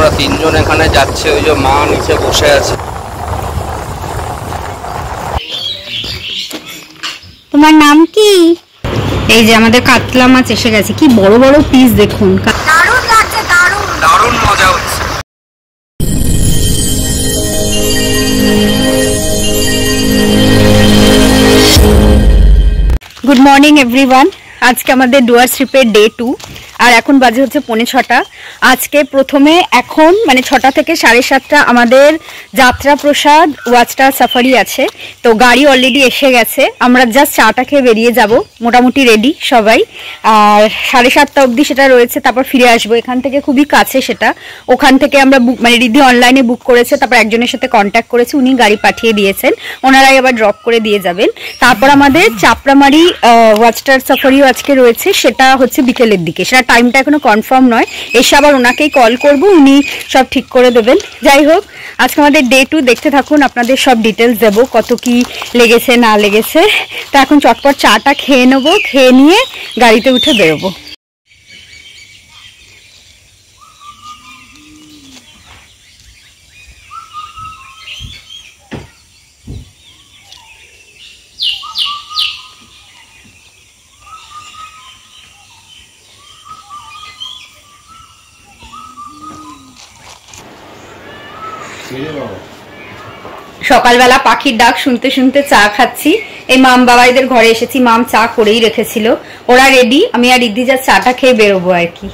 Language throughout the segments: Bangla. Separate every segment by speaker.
Speaker 1: আমরা তিনজন এখানে যাচ্ছি, ওই যে মা নিচে বসে আছে।
Speaker 2: তোমার নাম কি? এই যে আমাদের কাতলা মাছ এসে গেছে, কি বড় বড় পিস দেখুন, দারুণ লাগছে, দারুণ
Speaker 1: দারুণ মজা হচ্ছে।
Speaker 2: Good morning everyone. আজকে আমাদের ডুয়ার্স ট্রিপের ডে 2 আর এখন বাজে হচ্ছে 6:45। আজকে প্রথমে এখন মানে 6টা থেকে 7:30 আমাদের যাত্রা প্রসাদ ওয়াচটাওয়ার সাফারি আছে। তো গাড়ি অলরেডি এসে গেছে, আমরা জাস্ট চাটা খেয়ে বেরিয়ে যাব, মোটামুটি রেডি সবাই। আর 7:30 অবধি সেটা রয়েছে, তারপর ফিরে আসবো। এখান থেকে খুবই কাছে সেটা, ওখান থেকে আমরা বুক মানে রিদ্ধি অনলাইনে বুক করেছে, তারপর একজনের সাথে কন্ট্যাক্ট করেছে, উনি গাড়ি পাঠিয়ে দিয়েছেন, ওনারাই আবার ড্রপ করে দিয়ে যাবেন। তারপর আমাদের চাপড়ামারি ওয়াচটাওয়ার সাফারিও আজকে রয়েছে, সেটা হচ্ছে বিকেলের দিকে, সেটা টাইমটা এখনো কনফার্ম নয়, এসে আবার ওনাকেই কল করব, উনি সব ঠিক করে দেবেন। যাই হোক, আজকে আমাদের ডে 2 দেখতে থাকুন, আপনাদের সব ডিটেলস দেবো, কত কি লেগেছে না লেগেছে। তো এখন চটপট চাটা খেয়ে নেবো, খেয়ে নিয়ে গাড়িতে উঠে বেরোবো। সকালবেলা পাখির ডাক শুনতে শুনতে চা খাচ্ছি। এই মাম বাবাইদের ঘরে এসেছি, মাম চা করেই রেখেছিল, ওরা রেডি, আমি আর রিদ্ধি যা চাটা খেয়ে বেরোবো আর কি।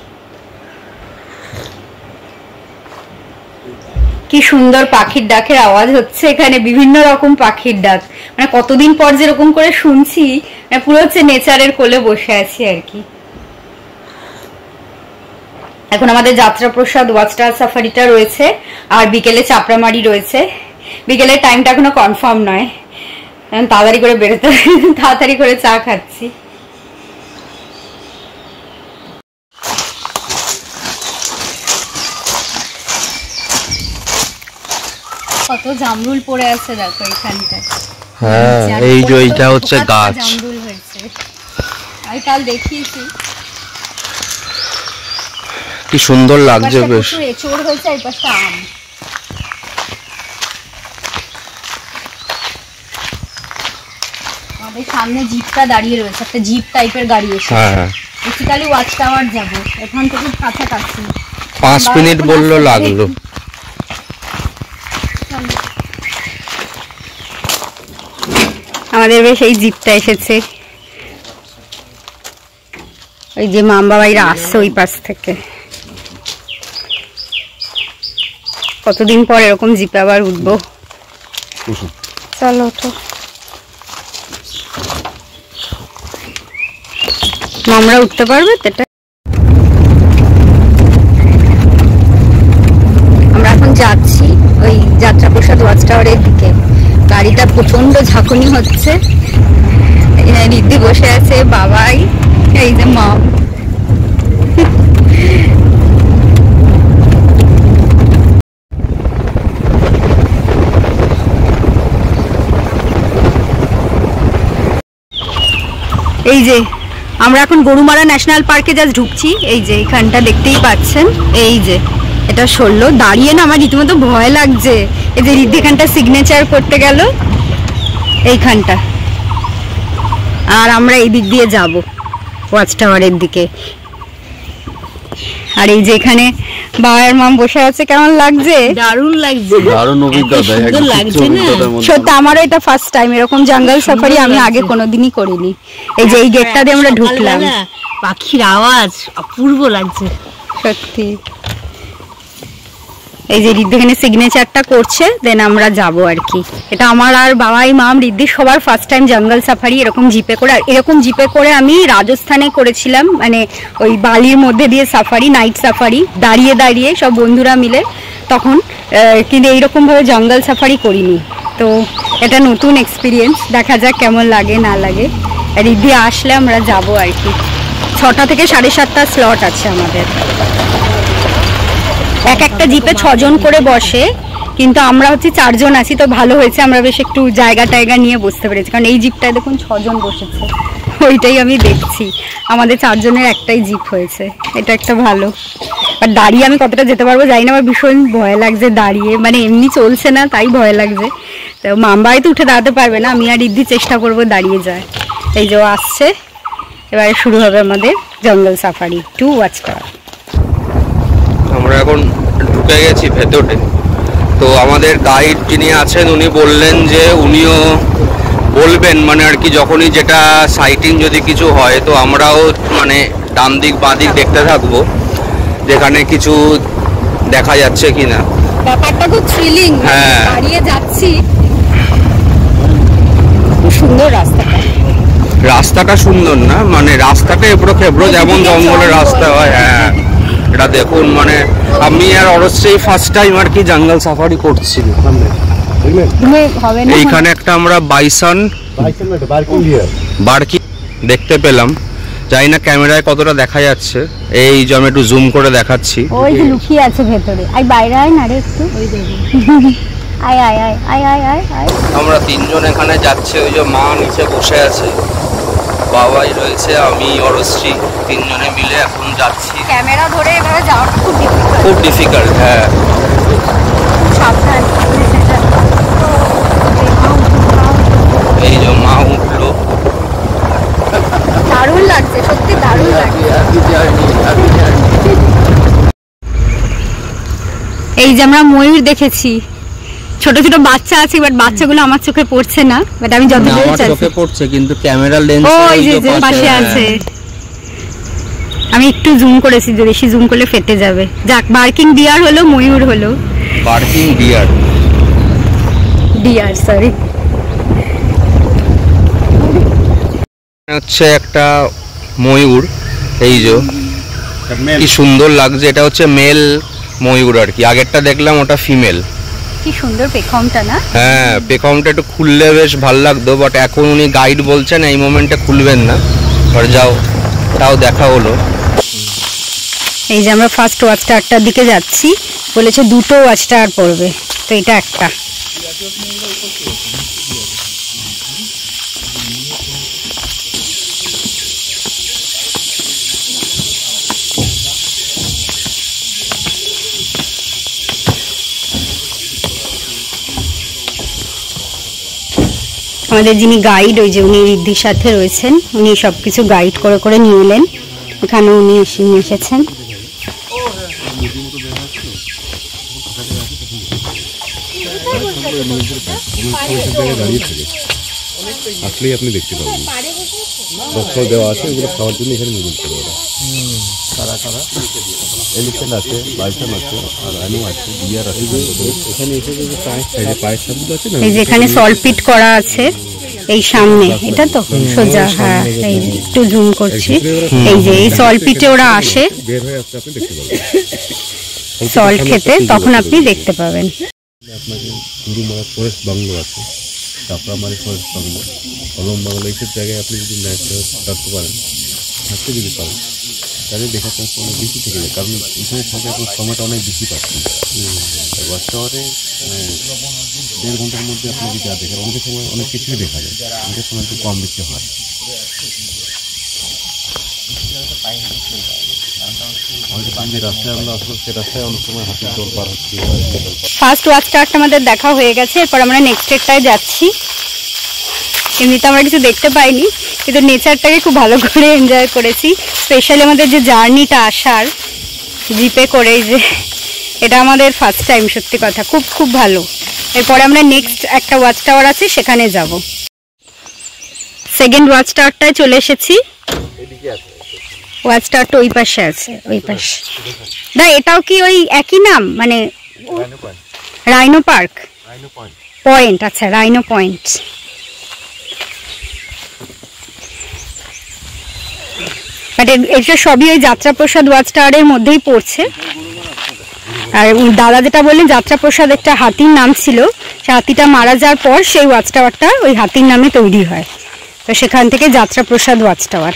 Speaker 2: কি সুন্দর পাখির ডাকের আওয়াজ হচ্ছে এখানে, বিভিন্ন রকম পাখির ডাক, মানে কতদিন পর যেরকম করে শুনছি, মানে পুরো হচ্ছে নেচারের কোলে বসে আছি আর কি। এখন আমাদের যাত্রা প্রসাদ ওয়াচটাওয়ার সাফারিটা রয়েছে, আর বিকেলে চাপড়ামারি রয়েছে। বিকেলের টাইমটা এখনো কনফার্ম নয়, তাড়াতাড়ি করে বেরোতে, তাড়াতাড়ি করে চা খাচ্ছি। কত জামরুল পড়ে আছে দেখো এখানটায়।
Speaker 1: হ্যাঁ, এই যে এইটা হচ্ছে গাছ,
Speaker 2: জামরুল হয়েছে, আমি কাল দেখিয়েছি,
Speaker 1: কি সুন্দর লাগছে, বেশ
Speaker 2: এঁচড় হয়েছে, এই পাশটা আম। আমাদের সামনে জিপটা দাঁড়িয়ে রয়েছে, একটা জিপ টাইপের গাড়ি এসে।
Speaker 1: হ্যাঁ,
Speaker 2: বেসিক্যালি ওয়াচ টাওয়ার যাবো, এখান থেকে কাছাকাছি
Speaker 1: 5 মিনিট বললো, লাগলো।
Speaker 2: আমাদের বেশ এই জিপটা এসেছে, ওই যে মাম বাবাইরা আসছে ওই পাশ থেকে। কতদিন পর এরকম জিপে আবার উঠবো। চলো ওঠো। মামরা উঠতে পারবে তো? এটা আমরা এখন যাচ্ছি ওই যাত্রা প্রসাদ ওয়াচ টাওয়ারের দিকে। গাড়িটা প্রচন্ড ঝাঁকুনি হচ্ছে, রিদ্ধি বসে আছে, বাবাই, এই যে মাম। এই যে আমরা এখন গরুমারা ন্যাশনাল পার্কে জাস্ট ঢুকছি, এই যে এখানটা দেখতেই পাচ্ছেন, এই যে এটা 16 দাঁড়িয়ে না আমার রীতিমতো ভয় লাগছে। এই যে রিদ্ধি এখানটা সিগনেচার করতে গেল এইখানটা, আর আমরা এই দিক দিয়ে যাব ওয়াচ টাওয়ারের দিকে। আর এই যে এখানে বাবার মাম বসে আছে, কেমন লাগছে?
Speaker 3: দারুণ লাগছে,
Speaker 1: দারুণ অভিজ্ঞতা,
Speaker 3: সুন্দর লাগছে না?
Speaker 2: সত্যি আমারও এটা ফার্স্ট টাইম এরকম জঙ্গল সাফারি, আমি আগে কোনোদিনই করিনি। এই যে এই গেটটা দিয়ে আমরা ঢুকলাম,
Speaker 3: পাখির আওয়াজ অপূর্ব লাগছে
Speaker 2: সত্যি। এই যে রিদ্ধি এখানে সিগনেচারটা করছে, দেন আমরা যাব আর কি। এটা আমার আর বাবাই মাম রিদ্ধি সবার ফার্স্ট টাইম জঙ্গল সাফারি এরকম জিপে করে। এরকম জিপে করে আমি রাজস্থানে করেছিলাম, মানে ওই বালির মধ্যে দিয়ে সাফারি, নাইট সাফারি, দাঁড়িয়ে দাঁড়িয়ে সব বন্ধুরা মিলে তখন, কিন্তু এইরকম ভাবে জঙ্গল সাফারি করিনি। তো এটা নতুন এক্সপিরিয়েন্স, দেখা যাক কেমন লাগে না লাগে। রিদ্ধি আসলে আমরা যাব আর কি। 6টা থেকে 7:30 স্লট আছে আমাদের। এক একটা জিপে 6 জন করে বসে, কিন্তু আমরা হচ্ছে 4 জন আছি, তো ভালো হয়েছে, আমরা বেশ একটু জায়গা টায়গা নিয়ে বসতে পেরেছি, কারণ এই জিপটায় দেখুন 6 জন বসেছে। ওইটাই আমি দেখছি। আমাদের 4 জনের একটাই জিপ হয়েছে, এটা একটা ভালো। আর দাঁড়িয়ে আমি কতটা যেতে পারবো জানি না, আমার ভীষণ ভয় লাগছে দাঁড়িয়ে, মানে এমনি চলছে না তাই ভয় লাগছে। তো মামবাই তো উঠে দাঁড়াতে পারবে না, আমি আর রিদ্ধি চেষ্টা করবো দাঁড়িয়ে যায়। এই যে আসছে, এবারে শুরু হবে আমাদের জঙ্গল সাফারি টু ওয়াচ টাওয়ার।
Speaker 1: আমরা এখন ঢুকে গেছি ভেতরে। তো আমাদের গাইড যিনি আছেন উনি বললেন যে উনিও বলবেন মানে আর কি, যখনই যেটা সাইটিং যদি কিছু হয় তো আমরাও মানে ডান দিক বাঁ দিক দেখতে থাকবো যেখানে কিছু দেখা যাচ্ছে কিনা।
Speaker 2: ব্যাপারটা খুব থ্রিলিং,
Speaker 1: হ্যাঁ।
Speaker 2: দাঁড়িয়ে যাচ্ছি, খুব সুন্দর রাস্তাটা।
Speaker 1: রাস্তাটা সুন্দর না, মানে রাস্তাটা এবড়ো খেবড়ো যেমন জঙ্গলের রাস্তা হয়। হ্যাঁ, এটা দেখুন, মানে আমি আর অবশ্যই ফার্স্ট টাইম আর কি জঙ্গল সাফারি করছি। এইখানে একটা আমরা বাইসন বারকি দেখতে পেলাম, জানি না ক্যামেরায় কতটা দেখা যাচ্ছে। এই যে আমি একটু জুম করে দেখাচ্ছি,
Speaker 2: ওই যে লুকিয়ে আছে ভেতরে। আই বাইরে আয় না রে একটু, ওই দেখি। আয় আয় আয় আয় আয় আয় আয়।
Speaker 1: আমরা 3 জন এখানে যাচ্ছি। ওই যে মা নিচে বসে আছে, বাবাই রয়েছে, আমি অরশ্রী, 3 জনে মিলে এখন যাচ্ছি।
Speaker 2: ক্যামেরা ধরে এভাবে যাওয়াটা খুব ডিফিকাল্ট।
Speaker 1: খুব ডিফিকাল্ট। হ্যাঁ,
Speaker 2: সাবধান।
Speaker 1: এই যে মা উঠলো।
Speaker 2: দারুণ লাগছে, সত্যি দারুণ লাগছে। এই যে আমরা ময়ূর দেখেছি, ছোট ছোট বাচ্চা আছে, বাট বাচ্চাগুলো আমার চোখে পড়ছে না, বাট আমি যতদূর
Speaker 1: আমার চোখে পড়ছে কিন্তু ক্যামেরা লেন্স
Speaker 2: ওই যে পাশে আছে। আমি একটু জুম করেছি, যে বেশি জুম করলে ফেটে যাবে। যাক, বার্কিং ডিয়ার হলো, ময়ূর হলো।
Speaker 1: Barking deer,
Speaker 2: deer sorry.
Speaker 1: হচ্ছে একটা ময়ূর। এই যে কি সুন্দর লাগছে, এটা হচ্ছে মেল ময়ূর আর কি। আগেরটা দেখলাম ওটা ফিমেল।
Speaker 2: কি সুন্দর পেখমটা না?
Speaker 1: হ্যাঁ, পেখমটা একটু খুললে বেশ ভালো লাগতো, বাট এখন উনি গাইড বলছেন এই মোমেন্টে খুলবেন না। আর যাও, তাও দেখা হলো।
Speaker 2: এই যে আমরা ফার্স্ট ওয়াচ টাওয়ারটার দিকে যাচ্ছি, বলেছে 2টো ওয়াচ টাওয়ার পড়বে, তো এটা একটা। আমাদের যিনি গাইড, ওই যে উনি রিদ্ধির সাথে রয়েছেন, উনি সবকিছু গাইড করে করে নিয়ে এলেন। এখানে উনি এসেছেন।
Speaker 4: আসলেই আপনি দেখতে পাবেন বক্সল দেওয়া আছে, এগুলো খাওয়ার জন্য এখানে মজুদ করে ওরা। এলিফ্যান্ট আছে, বাইসন আছে, আর রাইনো আছে, বিয়ার আছে। এখানে এসে যে পায়ের সামনে আছে না,
Speaker 2: এই যে এখানে সলপিট করা আছে এই সামনে, এটা তো সোজা। হ্যাঁ, এই যে একটু জুম করছি। এই যে এই সলপিটে ওরা আসে
Speaker 4: বের হয়ে আসতে আপনি দেখতে পাবেন
Speaker 2: সল্ট খেতে, তখন আপনি দেখতে পাবেন।
Speaker 4: আপনাকে গুরুমারা ফরেস্ট বাংলো আছে, কাপড়ামারি ফরেস্ট বাংলো, কলম বাংলো, এইসব জায়গায় আপনি যদি ম্যাচ থাকতে পারেন, থাকতে যদি পারেন, তাহলে দেখা চান্স অনেক বেশি থেকে যায়। কারণ এখানে থাকে এখন সময়টা অনেক বেশি পাচ্ছেন। ওয়াচ টাওয়ারে 1.5 ঘন্টার মধ্যে আপনি যদি দেখেন, অনেক সময় অনেক কিছুই দেখা যায়, অনেক সময় একটু কম বেশি হয়। যে রাস্তায় আমরা আসলে সে রাস্তায় অনেক সময় হাতির দল পার হচ্ছে।
Speaker 2: ফার্স্ট ওয়াচ টাওয়ারটা আমাদের দেখা হয়ে গেছে, এরপর আমরা নেক্সট এরটায় যাচ্ছি। এমনিতে আমরা কিছু দেখতে পাইনি, কিন্তু নেচারটাকে খুব ভালো করে এনজয় করেছি। স্পেশালি আমাদের যে জার্নিটা আসার জিপে করে, যে এটা আমাদের ফার্স্ট টাইম, সত্যি কথা খুব খুব ভালো। এরপরে আমরা নেক্সট একটা ওয়াচ টাওয়ার আছে, সেখানে যাব। সেকেন্ড ওয়াচ টাওয়ারটায় চলে এসেছি। ওয়াচ টাওয়ারটা ওই পাশে আছে, ওই পাশে। না, এটাও কি ওই একই নাম, মানে রাইনো পার্ক পয়েন্ট? আচ্ছা, রাইনো পয়েন্ট। বাট এটা সবই ওই যাত্রাপ্রসাদ ওয়াচ টাওয়ারের মধ্যেই পড়ছে। আর দাদা যেটা বললেন, যাত্রাপ্রসাদ একটা হাতির নাম ছিল, সে হাতিটা মারা যাওয়ার পর সেই ওয়াচ টাওয়ারটা ওই হাতির নামে তৈরি হয়, তো সেখান থেকে যাত্রাপ্রসাদ ওয়াচ টাওয়ার।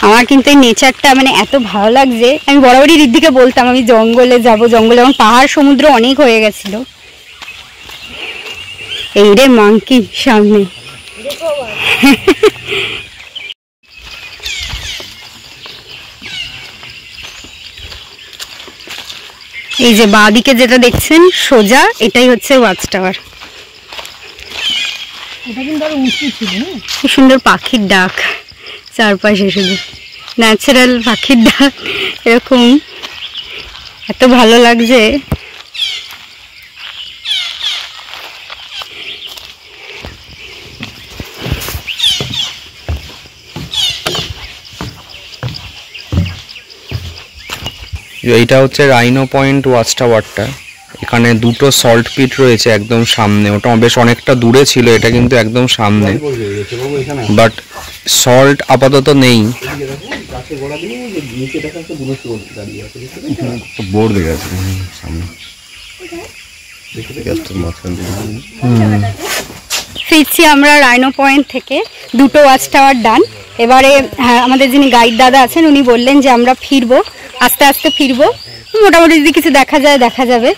Speaker 2: আমার কিন্তু এই নেচারটা মানে এত ভালো লাগছে, আমি বরাবরই রিদ্ধিকে বলতাম আমি জঙ্গলে যাব, জঙ্গলে, এবং পাহাড় সমুদ্র অনেক হয়ে গেছিল। এই রে মাংকি সামনে। এই যে বাঁদিকে যেটা দেখছেন সোজা, এটাই হচ্ছে ওয়াচ টাওয়ার।
Speaker 3: এটা কিন্তু আরো উঁচু ছিল না?
Speaker 2: কি সুন্দর পাখির ডাক চারপাশে, শুধু ন্যাচারাল পাখির ডাক, এরকম এত ভালো লাগছে।
Speaker 1: এইটা হচ্ছে রাইনো পয়েন্ট ওয়াচ টাওয়ারটা। এখানে দুটো সল্ট পিট রয়েছে একদম সামনে, ওটা বেশ অনেকটা দূরে ছিল, এটা কিন্তু একদম সামনে। বাট সল্ট আপাতত নেই।
Speaker 4: বোর্ড দেখে আছে সামনে।
Speaker 2: ফিরছি আমরা রাইনো পয়েন্ট থেকে, দুটো ওয়াচ টাওয়ার ডান। এবারে হ্যাঁ, আমাদের যিনি গাইড দাদা আছেন উনি বললেন যে আমরা ফিরবো, আস্তে আস্তে ফিরবো, মোটামুটি যদি কিছু দেখা যায় দেখা যাবে।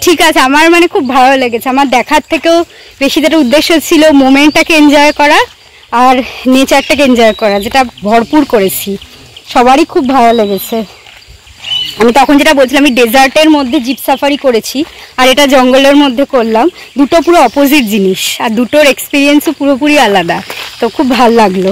Speaker 2: ঠিক আছে, আমার মানে খুব ভালো লেগেছে। আমার দেখার থেকেও বেশি যেটা উদ্দেশ্য ছিল মোমেন্টটাকে এনজয় করা আর নেচারটাকে এনজয় করা, যেটা ভরপুর করেছি। সবারই খুব ভালো লেগেছে। আমি তখন যেটা বলছিলাম, আমি ডেজার্টের মধ্যে জিপ সাফারি করেছি আর এটা জঙ্গলের মধ্যে করলাম, দুটো পুরো অপোজিট জিনিস আর দুটোর এক্সপিরিয়েন্সও পুরোপুরি আলাদা। তো খুব ভালো লাগলো।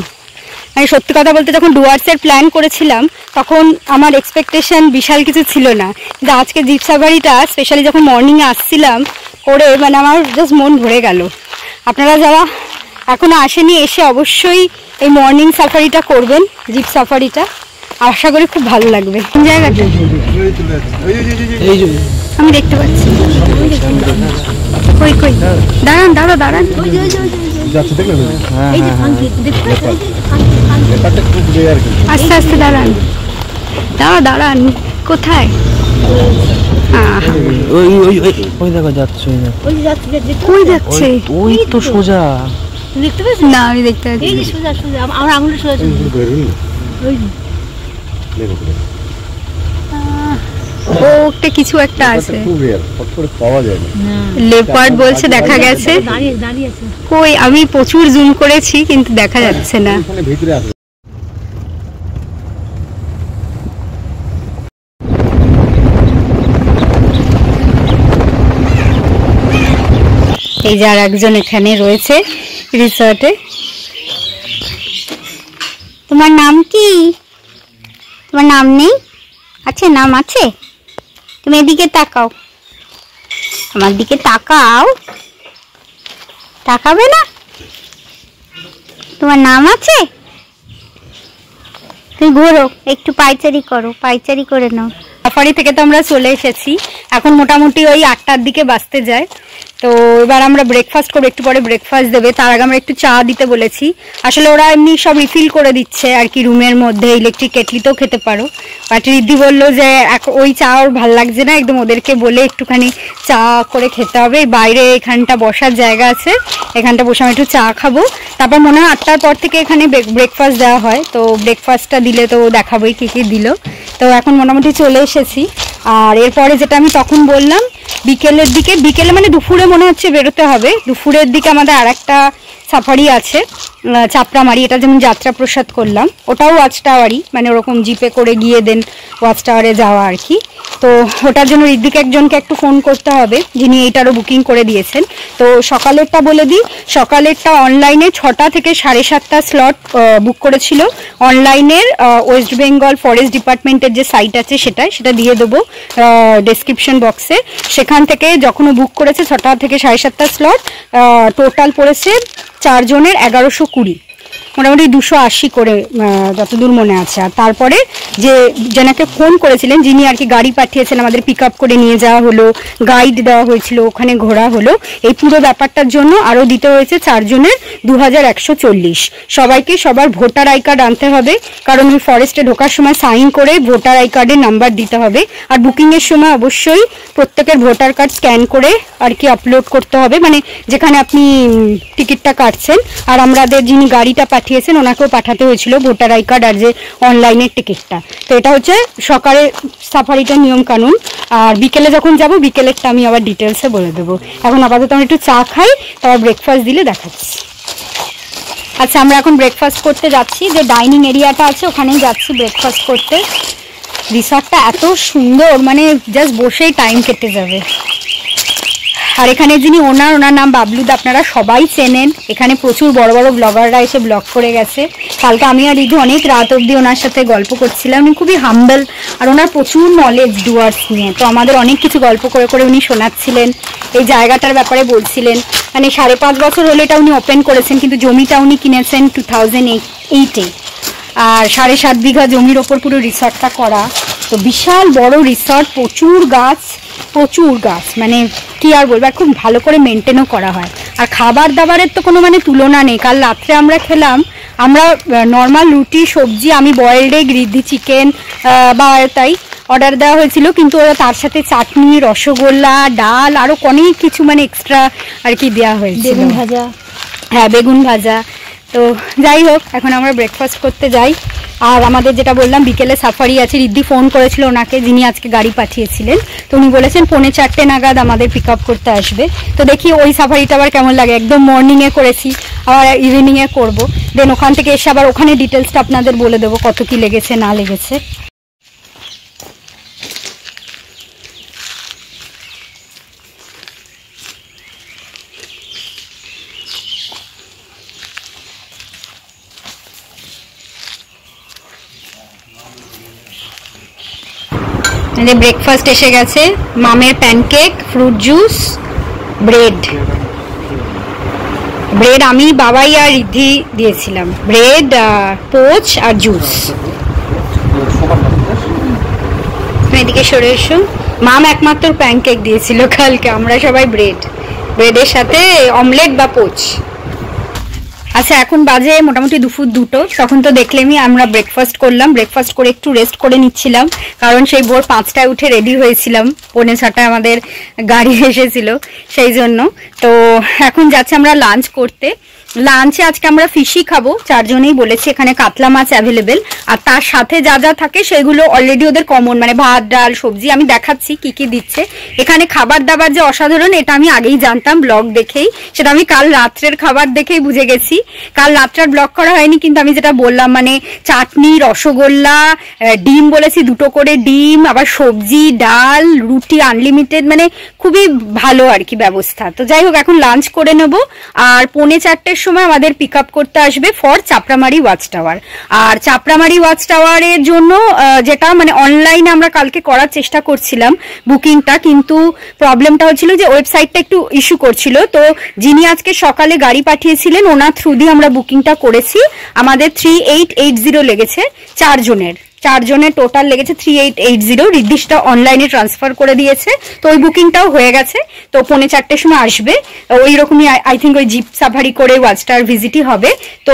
Speaker 2: আমি সত্যি কথা বলতে যখন ডুয়ার্সের প্ল্যান করেছিলাম তখন আমার এক্সপেকটেশন বিশাল কিছু ছিল না, কিন্তু আজকে জিপ সাফারিটা স্পেশালি যখন মর্নিংয়ে আসছিলাম করে মানে আমার জাস্ট মন ভরে গেল। আপনারা যারা এখনো আসেনি এসে অবশ্যই এই মর্নিং সাফারিটা করবেন, জিপ সাফারিটা, আশা করি খুব ভালো লাগবে। জায়গাটা আমি দেখতে পাচ্ছি। কই কই দাঁড়ান দাঁড়া দাঁড়ান, আস্তে আস্তে দাঁড়ান, দাঁড়ান কোথায়?
Speaker 1: ওই দেখো যাচ্ছে,
Speaker 2: কই যাচ্ছে?
Speaker 1: ওই তো সোজা।
Speaker 3: দেখতে পাচ্ছ
Speaker 2: না আমি দেখতে পাচ্ছি।
Speaker 3: এই যে সোজা সোজা আমার আঙুলে সোজা সোজা ওই
Speaker 2: ও একটা কিছু একটা আছে,
Speaker 4: খুব রেয়ার, ফট করে পাওয়া যায় না।
Speaker 2: লেপার্ড বলছে দেখা গেছে।
Speaker 3: দাঁড়িয়ে দাঁড়িয়ে আছে।
Speaker 2: কই আমি প্রচুর জুম করেছি কিন্তু দেখা যাচ্ছে না।
Speaker 4: এখানে ভিতরে আছে।
Speaker 2: এই যে আর একজন এখানে রয়েছে রিসর্টে। তোমার নাম কি? তোমার নাম নেই? আছে, নাম আছে? তুমি এদিকে তাকাও, আমার দিকে তাকাও, তাকাবে না? তোমার নাম আছে? তুমি ঘোরো, একটু পাইচারি করো, পাইচারি করে নাও। সাফারি থেকে তো আমরা চলে এসেছি, এখন মোটামুটি ওই 8টার দিকে বাজতে যায়। তো এবার আমরা ব্রেকফাস্ট করবো, একটু পরে ব্রেকফাস্ট দেবে, তার আগে আমরা একটু চা দিতে বলেছি। আসলে ওরা এমনি সব রিফিল করে দিচ্ছে আর কি রুমের মধ্যে, ইলেকট্রিক কেটলিতেও খেতে পারো। বাট রিদ্ধি বললো যে ওই চা ওর ভাল লাগছে না, একদম ওদেরকে বলে একটুখানি চা করে খেতে হবে। বাইরে এখানটা বসার জায়গা আছে, এখানটা বসে আমি একটু চা খাবো। তারপর মনে হয় 8টার পর থেকে এখানে ব্রেকফাস্ট দেওয়া হয়, তো ব্রেকফাস্টটা দিলে তো দেখাবোই কী কী দিল। তো এখন মোটামুটি চলে এসেছি। আর এরপরে যেটা আমি তখন বললাম বিকেলের দিকে, বিকেলে মানে দুপুরে মনে হচ্ছে বেরোতে হবে। দুপুরের দিকে আমাদের আর একটা সাফারি আছে চাপড়ামারি, এটা যেমন যাত্রা প্রসাদ করলাম, ওটাও ওয়াচ টাওয়ারই, মানে ওরকম জিপে করে গিয়ে দেন ওয়াচ টাওয়ারে যাওয়া আর কি। তো ওটার জন্য ঋদ্ধিকে একজনকে একটু ফোন করতে হবে যিনি এইটারও বুকিং করে দিয়েছেন। তো সকালেরটা বলে দিই, সকালেরটা অনলাইনে 6টা থেকে 7:30 স্লট বুক করেছিল। অনলাইনের ওয়েস্ট বেঙ্গল ফরেস্ট ডিপার্টমেন্টের যে সাইট আছে সেটা দিয়ে দেবো ডেসক্রিপশন বক্সে। সেখান থেকে যখনও বুক করেছে 6টা থেকে 7:30 স্লট, টোটাল পড়েছে 4 জনের 1120, মোটামুটি 280 করে যতদূর মনে আছে। আর তারপরে যে যেনাকে ফোন করেছিলেন যিনি আর কি গাড়ি পাঠিয়েছেন, আমাদের পিক আপ করে নিয়ে যাওয়া হলো, গাইড দেওয়া হয়েছিল, ওখানে ঘোরা হলো, এই পুরো ব্যাপারটার জন্য আরও দিতে হয়েছে 4 জনের 2140। সবাইকে সবার ভোটার আই কার্ড আনতে হবে, কারণ ওই ফরেস্টে ঢোকার সময় সাইন করে ভোটার আই কার্ডের নাম্বার দিতে হবে। আর বুকিংয়ের সময় অবশ্যই প্রত্যেকের ভোটার কার্ড স্ক্যান করে আর কি আপলোড করতে হবে, মানে যেখানে আপনি টিকিটটা কাটছেন। আর আমাদের যিনি গাড়িটা পাঠিয়েছেন ওনাকেও পাঠাতে হয়েছিল ভোটার আই কার্ড আর যে অনলাইনের টিকিটটা। তো এটা হচ্ছে সকালের সাফারিটার নিয়ম কানুন, আর বিকেলে যখন যাব বিকেলেরটা আমি আবার ডিটেলসে বলে দেবো। এখন আপাতত আমি একটু চা খাই, তারপর ব্রেকফাস্ট দিলে দেখাচ্ছি। আচ্ছা, আমরা এখন ব্রেকফাস্ট করতে যাচ্ছি, যে ডাইনিং এরিয়াটা আছে ওখানেই যাচ্ছি ব্রেকফাস্ট করতে। রিসর্টটা এত সুন্দর, মানে জাস্ট বসেই টাইম কেটে যাবে। আর এখানে যিনি ওনার নাম বাবলুদা, আপনারা সবাই চেনেন। এখানে প্রচুর বড় বড় ব্লগাররা এসে ব্লগ করে গেছে। কালকে আমি আর রিধু অনেক রাত অবধি ওনার সাথে গল্প করছিলাম। উনি খুবই হাম্বল, আর ওনার প্রচুর নলেজ ডুয়ার্স নিয়ে। তো আমাদের অনেক কিছু গল্প করে করে উনি শোনাচ্ছিলেন, এই জায়গাটার ব্যাপারে বলছিলেন। মানে 5.5 বছর হলে এটা উনি ওপেন করেছেন, কিন্তু জমিটা উনি কিনেছেন 2008-এ। আর 7.5 বিঘা জমির ওপর পুরো রিসর্টটা করা। তো বিশাল বড় রিসর্ট, প্রচুর গাছ, মানে কি আর বলবো, আর খুব ভালো করে মেনটেনও করা হয়। আর খাবার দাবারের তো কোনো মানে তুলনা নেই। কাল রাত্রে আমরা খেলাম, আমরা নর্মাল রুটি সবজি, আমি বয়েলড এগ, রিদ্ধি চিকেন বা তাই অর্ডার দেওয়া হয়েছিল, কিন্তু ওরা তার সাথে চাটনি, রসগোল্লা, ডাল, আরও অনেক কিছু মানে এক্সট্রা আর কি দেওয়া হয়েছিল।
Speaker 3: বেগুন ভাজা,
Speaker 2: হ্যাঁ বেগুন ভাজা। তো যাই হোক, এখন আমরা ব্রেকফাস্ট করতে যাই। আর আমাদের যেটা বললাম বিকেলে সাফারি আছে। রিদ্ধি ফোন করেছিল ওনাকে, যিনি আজকে গাড়ি পাঠিয়েছিলেন। তো উনি বলেছেন 3:45 নাগাদ আমাদের পিক আপ করতে আসবে। তো দেখি ওই সাফারিটা আবার কেমন লাগে। একদম মর্নিংয়ে করেছি, আবার ইভিনিংয়ে করব। দেন ওখান থেকে এসে আবার ওখানে ডিটেলসটা আপনাদের বলে দেবো কত কি লেগেছে না লেগেছে। ব্রেকফাস্ট এসে গেছে, মামের প্যানকেক, ফ্রুট জুস, ব্রেড আমি, বাবাই আর রিদ্ধি দিয়েছিলাম। ব্রেড, পোচ আর জুস। এদিকে সরে এসো। মাম একমাত্র প্যানকেক দিয়েছিল কালকে, আমরা সবাই ব্রেডের সাথে অমলেট বা পোচ। আচ্ছা, এখন বাজে মোটামুটি দুপুর 2টো। তখন তো দেখলেমই আমরা ব্রেকফাস্ট করলাম। ব্রেকফাস্ট করে একটু রেস্ট করে নিচ্ছিলাম, কারণ সেই ভোর 5টায় উঠে রেডি হয়েছিলাম। 5:45 আমাদের গাড়ি এসেছিল, সেই জন্য। তো এখন যাচ্ছি আমরা লাঞ্চ করতে। লাঞ্চে আজকে আমরা ফিশই খাবো, 4 জনেই বলেছি। এখানে কাতলা মাছ অ্যাভেলেবেল, আর তার সাথে যা যা থাকে সেগুলো অলরেডি ওদের কমন, মানে ভাত, ডাল, সবজি। আমি দেখাচ্ছি কি কি দিচ্ছে এখানে। খাবার দাবার যে অসাধারণ, এটা আমি আগেই জানতাম ব্লগ দেখেই। সেটা আমি কাল রাত্রের খাবার দেখেই বুঝে গেছি। কাল রাত্রের ব্লগ করা হয়নি, কিন্তু আমি যেটা বললাম, মানে চাটনি, রসগোল্লা, ডিম বলেছি 2টো করে ডিম, আবার সবজি, ডাল, রুটি আনলিমিটেড, মানে খুবই ভালো আর কি ব্যবস্থা। তো যাই হোক, এখন লাঞ্চ করে নেব। আর 3:45 সময় আমাদের পিক আপ করতে আসবে ফর চাপড়ামারি ওয়াচ টাওয়ার। আর চাপড়ামারি ওয়াচ টাওয়ারের জন্য যেটা মানে অনলাইনে আমরা কালকে করার চেষ্টা করছিলাম বুকিংটা, কিন্তু প্রবলেমটা হচ্ছিল যে ওয়েবসাইটটা একটু ইস্যু করছিল। তো যিনি আজকে সকালে গাড়ি পাঠিয়েছিলেন ওনার থ্রু দিয়ে আমরা বুকিংটা করেছি। আমাদের 3880 লেগেছে 4 জনের টোটাল লেগেছে 3880। রিদ্দিশটা অনলাইনে ট্রান্সফার করে দিয়েছে, তো ওই বুকিংটাও হয়ে গেছে। তো 4:45 সময় আসবে। ওই রকমই আই থিঙ্ক ওই জিপ সাফারি করে ওয়াচ টাওয়ার ভিজিটই হবে। তো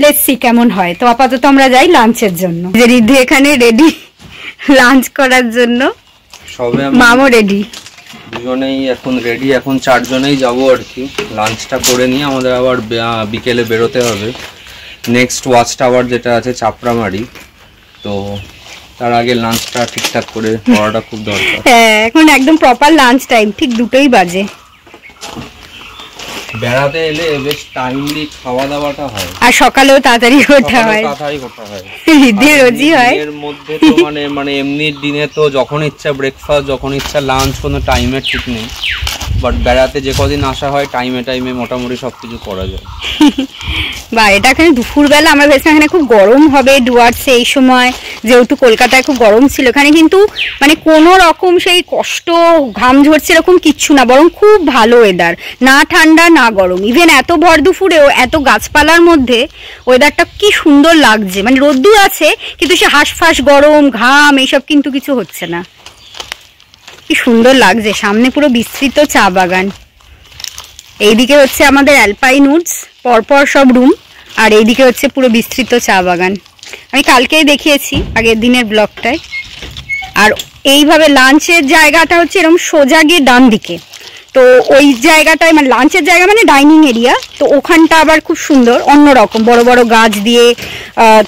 Speaker 2: লেটস সি কেমন হয়। তো আপাতত আমরা যাই লাঞ্চের জন্য। যে রিদ্ধি এখানে রেডি লাঞ্চ করার জন্য,
Speaker 1: সবে
Speaker 2: মামও রেডি,
Speaker 1: দুজনেই এখন রেডি। এখন 4 জনেই যাবো আর কি। লাঞ্চটা করে নিয়ে আমাদের আবার বিকেলে বেরোতে হবে নেক্সট ওয়াচ টাওয়ার যেটা আছে চাপড়ামারি। তো তার আগে লাঞ্চটা ঠিকঠাক করে করাটা খুব দরকার।
Speaker 2: হ্যাঁ, এখন একদম প্রপার লাঞ্চ টাইম, ঠিক 2টোই বাজে।
Speaker 1: বেড়াতে এলে বেশ টাইমলি খাওয়া দাওয়াটা হয়,
Speaker 2: আর সকালেও তাড়াতাড়ি ওঠা হয়। রিদ্ধির রোজই হয়।
Speaker 1: এর মধ্যে তো মানে এমনি দিনে তো যখন ইচ্ছা ব্রেকফাস্ট, যখন ইচ্ছা লাঞ্চ, কোনো টাইমের ঠিক নেই। বাট বেড়াতে যে কদিন আসা হয় টাইমে মোটামুটি সবকিছু করা যায়।
Speaker 2: বা এটা এখানে দুপুরবেলা আমরা ভেবেছিলাম এখানে খুব গরম হবে ডুয়ার্সে এই সময়, যেহেতু কলকাতায় খুব গরম ছিল। এখানে কিন্তু মানে কোনো রকম সেই কষ্ট, ঘাম ঝরছে এরকম কিচ্ছু না, বরং খুব ভালো ওয়েদার, না ঠান্ডা না গরম। ইভেন এত ভর দুপুরেও এত গাছপালার মধ্যে ওয়েদারটা কি সুন্দর লাগছে। মানে রোদ্দুর আছে, কিন্তু সে হাঁসফাঁস গরম, ঘাম এইসব কিন্তু কিছু হচ্ছে না। কি সুন্দর লাগছে। সামনে পুরো বিস্তৃত চা বাগান, এইদিকে হচ্ছে আমাদের অ্যালপাইন উডস, পরপর সব রুম, আর এইদিকে হচ্ছে পুরো বিস্তৃত চা বাগান। আমি কালকেই দেখিয়েছি আগের দিনের ব্লগটায়। আর এইভাবে লাঞ্চের জায়গাটা হচ্ছে এরকম সোজা গিয়ে ডান দিকে, তো ওই জায়গাটায় মানে লাঞ্চের জায়গা মানে ডাইনিং এরিয়া, তো ওখানটা আবার খুব সুন্দর অন্যরকম, বড় বড় গাছ দিয়ে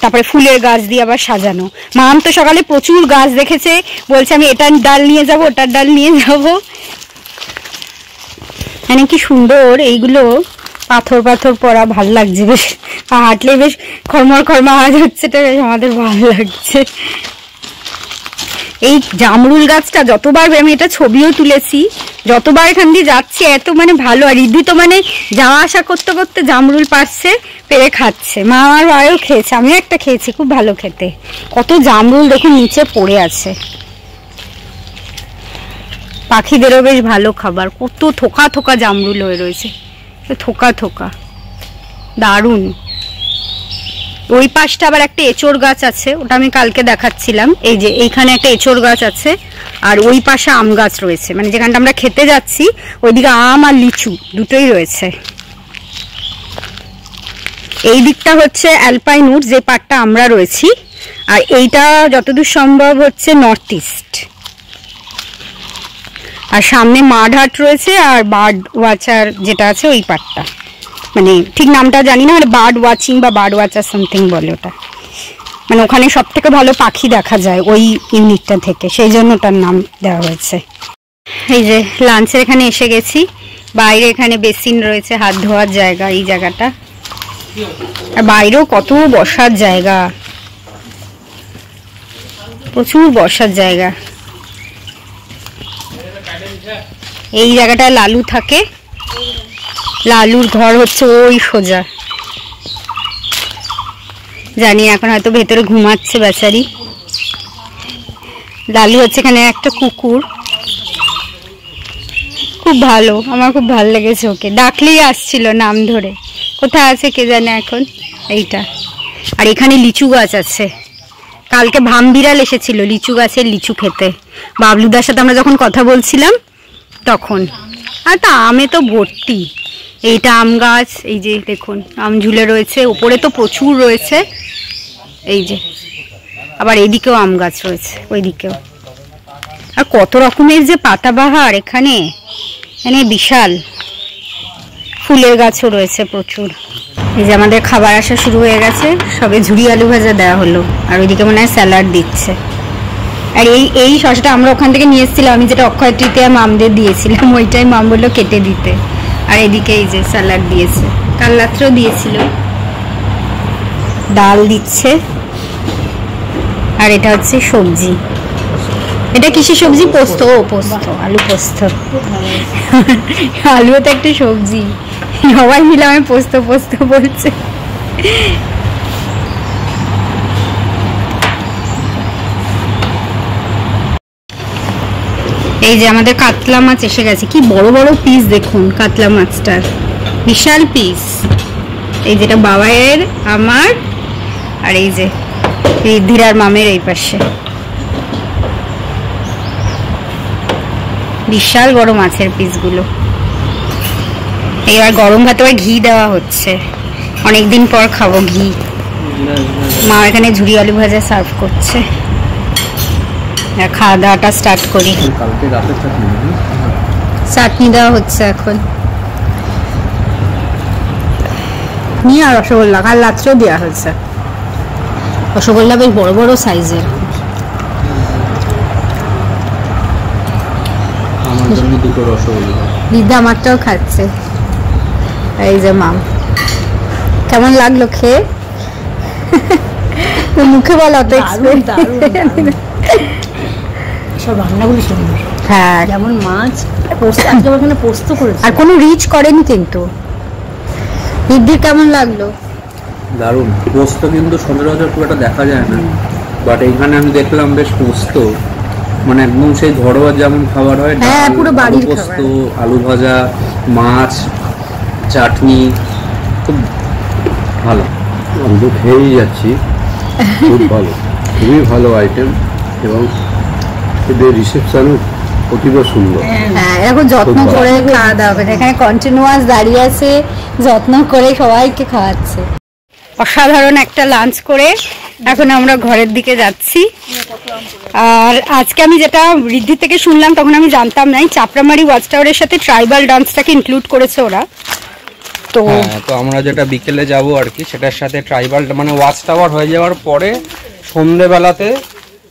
Speaker 2: তারপরে ফুলের গাছ দিয়ে আবার সাজানো। মাম তো সকালে প্রচুর গাছ দেখেছে, বলছে আমি এটার ডাল নিয়ে যাব, ওটার ডাল নিয়ে যাব। মানে কি সুন্দর এইগুলো, পাথর পাথর পড়া, ভাল লাগছে বেশ, হাঁটলে বেশ খরমর খরমর আওয়াজ হচ্ছে, বেশ আমাদের ভালো লাগছে। এই জামরুল গাছটা যতবার, আমি এটা ছবিও তুলেছি, যতবার এখান দিয়ে যাচ্ছি এত মানে ভালো। আর ঋদ্ধি তো মানে যাওয়া আসা করতে করতে জামরুল পারছে, পেরে খাচ্ছে। মা আর ভাইও খেয়েছে, আমিও একটা খেয়েছি, খুব ভালো খেতে। কত জামরুল দেখুন নিচে পড়ে আছে, পাখিদেরও বেশ ভালো খাবার। কত থোকা থোকা জামরুল হয়ে রয়েছে, থোকা থোকা, দারুণ। ওই পাশটা আবার একটা এঁচোড় গাছ আছে, ওটা আমি কালকে দেখাচ্ছিলাম। এই যে এইখানে একটা এঁচোড় গাছ আছে, আর ওই পাশে আম গাছ রয়েছে, মানে যেখানটা আমরা খেতে যাচ্ছি ওইদিকে আম আর লিচু দুটোই রয়েছে। এই দিকটা হচ্ছে অ্যালপাইন উড, যে পার্টটা আমরা রয়েছি, আর এইটা যতদূর সম্ভব হচ্ছে নর্থ ইস্ট। আর সামনে মাডহাট রয়েছে, আর বার্ড ওয়াচার যেটা আছে ওই পার্টটা, মানে ঠিক নামটা জানি না, মানে বার্ড ওয়াচিং বা বার্ড ওয়াচার সামথিং বলে ওটা, মানে ওখানে সব থেকে ভালো পাখি দেখা যায় ওই ইউনিটটা থেকে, সেই জন্য ওটার নাম দেওয়া হয়েছে। এই যে লাঞ্চের এখানে এসে গেছি, বাইরে এখানে বেসিন রয়েছে, হাত ধোয়ার জায়গা এই জায়গাটা, আর বাইরেও কত বসার জায়গা, প্রচুর বসার জায়গা। এই জায়গাটা লালু থাকে, লালুর ঘর হচ্ছে ওই সোজা, জানি এখন হয়তো ভেতরে ঘুমাচ্ছে বেচারি। লালু হচ্ছে এখানে একটা কুকুর, খুব ভালো, আমার খুব ভালো লেগেছে ওকে, ডাকলেই আসছিল নাম ধরে। কোথায় আছে কে জানে এখন। এইটা, আর এখানে লিচু গাছ আছে, কালকে ভামবিড়াল এসেছিল লিচু গাছের লিচু খেতে, বাবলুদার সাথে আমরা যখন কথা বলছিলাম তখন। আর তা আমে তো ভর্তি, এইটা আম গাছ, এই যে দেখুন আম ঝুলে রয়েছে, ওপরে তো প্রচুর রয়েছে। এই যে আবার এইদিকেও আম গাছ রয়েছে, ওইদিকেও। আর কত রকমের যে পাতাবাহার এখানে, মানে বিশাল। ফুলের গাছও রয়েছে প্রচুর। এই যে আমাদের খাবার আসা শুরু হয়ে গেছে, সবে ঝুড়ি আলু ভাজা দেওয়া হলো, আর ওইদিকে মনে হয় স্যালাড দিচ্ছে। আর এই শসাটা আমরা ওখান থেকে নিয়ে এসেছিলাম, আমি যেটা অক্ষয় তৃতীয়া মামদের দিয়েছিলাম, ওইটাই মাম বললো কেটে দিতে। আর এদিকে এই যে স্যালাড দিয়েছে, কাল রাত্রেও দিয়েছিল। ডাল দিচ্ছে, আর এটা হচ্ছে সবজি। এটা কিসের সবজি? পোস্ত। ও পোস্ত, আলু পোস্ত। আলুও তো একটা সবজি, সবাই মিলে আমি পোস্ত পোস্ত বলছে। এই যে আমাদের কাতলা মাছ এসে গেছে, কি বড় বড় পিস দেখুন কাতলা মাছটার, বিশাল পিস। এই যেটা বাবাইয়ের, আমার, আর এই যে ঋদ্ধিরার মামের এই পাশে, বিশাল বড় মাছের পিসগুলো। এবার গরম ভাতে ঘি দেওয়া হচ্ছে, অনেকদিন পর খাবো ঘি। মা এখানে ঝুড়ি আলু ভাজা সার্ভ করছে, খাওয়া দাওয়াটা স্টার্ট করি। চাটনি দেওয়া হচ্ছে এখন, নিয়ে আর রসগোল্লা কাল রাত্রেও দেওয়া হয়েছে। রসগোল্লা বেশ বড় বড় সাইজের। দিদা আমারটাও খাচ্ছে। এই যে মাম, কেমন লাগলো খেয়ে? মুখে বলা তো
Speaker 3: সব রান্নাগুলো সুন্দর।
Speaker 2: হ্যাঁ,
Speaker 3: যেমন মাছ পোস্ত, আজকে ওখানে পোস্ত করেছে,
Speaker 2: আর কোনো রিচ করেনি কিন্তু। দিদির কেমন লাগলো?
Speaker 1: দারুণ। পোস্ত কিন্তু সচরাচর খুব একটা দেখা যায় না, বাট এইখানে আমি দেখলাম বেশ পোস্ত, মানে একদম সেই ঘরোয়া যেমন খাবার হয়,
Speaker 2: হ্যাঁ পুরো বাড়ির
Speaker 1: পোস্ত, আলু ভাজা, মাছ, চাটনি, খুব ভালো।
Speaker 4: আমি তো খেয়েই যাচ্ছি, খুব ভালো, খুবই ভালো আইটেম, এবং এদের রিসেপশনও অতীব সুন্দর।
Speaker 2: হ্যাঁ, এখন যত্ন করে খাওয়া দাওয়া করে, এখানে কন্টিনিউয়াস দাঁড়িয়ে আছে, যত্ন করে সবাইকে খাওয়াচ্ছে। অসাধারণ একটা লাঞ্চ করে এখন আমরা ঘরের দিকে যাচ্ছি। আর আজকে আমি যেটা ঋদ্ধি থেকে শুনলাম, তখন আমি জানতাম না, চাপড়ামারি ওয়াচ টাওয়ারের সাথে ট্রাইবাল ডান্সটাকে ইনক্লুড করেছে ওরা। তো
Speaker 1: তো আমরা যেটা বিকেলে যাব আর কি, সেটার সাথে ট্রাইবাল মানে ওয়াচ টাওয়ার হয়ে যাওয়ার পরে সন্ধ্যেবেলাতে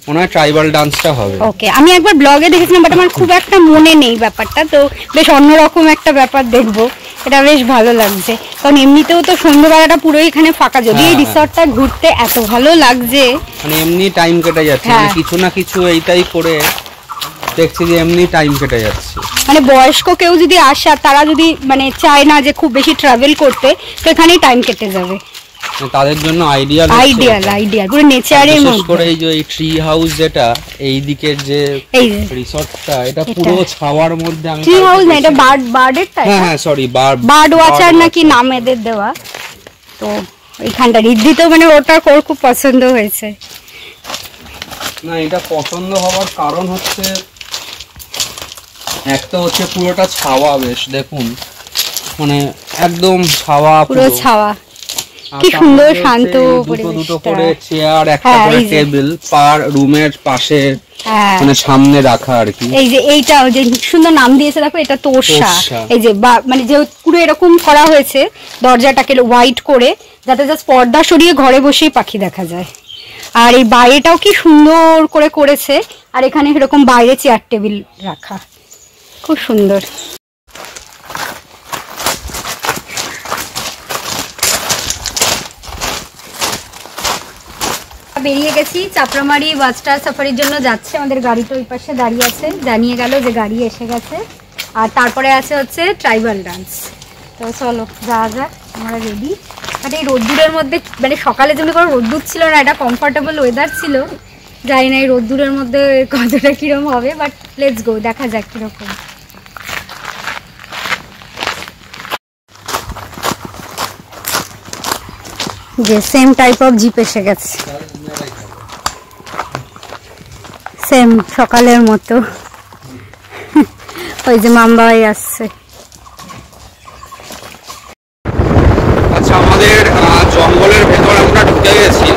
Speaker 1: মনে হয় ট্রাইবাল ডান্সটা হবে।
Speaker 2: ওকে, আমি একবার ব্লগে দেখেছিলাম, বাট আমার খুব একটা মনে নেই ব্যাপারটা, তো বেশ অন্যরকম একটা ব্যাপার দেখবো, এটা বেশ ভালো লাগছে। কারণ এমনিতেও তো সন্ধ্যেবেলাটা পুরো এখানে ফাঁকা, যদি এই রিসর্টটা ঘুরতে এত ভালো লাগছে,
Speaker 1: মানে এমনি টাইম কেটে যাচ্ছে, মানে কিছু না কিছু এইটাই করে দেখছি যে এমনি টাইম কেটে যাচ্ছে।
Speaker 2: মানে বয়স্ক কেউ যদি আসে আর তারা যদি মানে চায় না যে খুব বেশি ট্রাভেল করতে, তো এখানেই টাইম কেটে যাবে।
Speaker 1: তাদের জন্য আইডিয়াল
Speaker 2: পুরো নেচারের মধ্যে।
Speaker 1: করে এই যে এই ট্রি হাউস যেটা এই দিকের যে রিসর্টটা, এটা পুরো ছাওয়ার মধ্যে। আমি
Speaker 2: ট্রি হাউস না, এটা বার্ডের টাইপ।
Speaker 1: হ্যাঁ সরি,
Speaker 2: বার্ড ওয়াচার নাকি নাম এদের দেওয়া। তো এইখানটা ঋদ্ধিতেও মানে ওটা খুব পছন্দ হয়েছে।
Speaker 1: না, এটা পছন্দ হওয়ার কারণ হচ্ছে, একটা হচ্ছে পুরোটা ছাওয়া, বেশ দেখুন মানে একদম ছাওয়া,
Speaker 2: পুরো ছাওয়া, কি সুন্দর শান্ত
Speaker 1: দুটো করে চেয়ার, একটা করে টেবিল পার রুমের পাশে মানে সামনে রাখা আর কি।
Speaker 2: এই যে এইটা যে সুন্দর নাম দিয়েছে দেখো, এটা তোষা। এই যে মানে যে পুরো এরকম করা হয়েছে দরজাটাকে হোয়াইট করে, যাতে জাস্ট পর্দা সরিয়ে ঘরে বসেই পাখি দেখা যায়। আর এই বাইরেটাও কি সুন্দর করে করেছে, আর এখানে এরকম বাইরে চেয়ার টেবিল রাখা, খুব সুন্দর। বেরিয়ে গেছি, চাপড়ামারি ওয়াচ টাওয়ার সাফারির জন্য যাচ্ছে। আমাদের গাড়িটা ওই পাশে দাঁড়িয়ে আছে, জানিয়ে গেল যে গাড়ি এসে গেছে। আর তারপরে আছে হচ্ছে ট্রাইবাল ডান্স। তো চলো যাওয়া যাক, আমরা রেডি। বাট এই রোদ্দুরের মধ্যে, মানে সকালে যেমনি কোনো রোদ্দুর ছিল না, এটা কমফর্টেবল ওয়েদার ছিল, জানি না এই রোদ্দুরের মধ্যে কতটা কিরকম হবে, বাট লেটস গো, দেখা যাক কিরকম। যে সেম টাইপ অফ জিপ এসে গেছে, সেম সকালের মতো। ওই যে মামবাই আসছে।
Speaker 1: আচ্ছা, আমাদের জঙ্গলের ভেতর আমরা ঢুকে গেছি।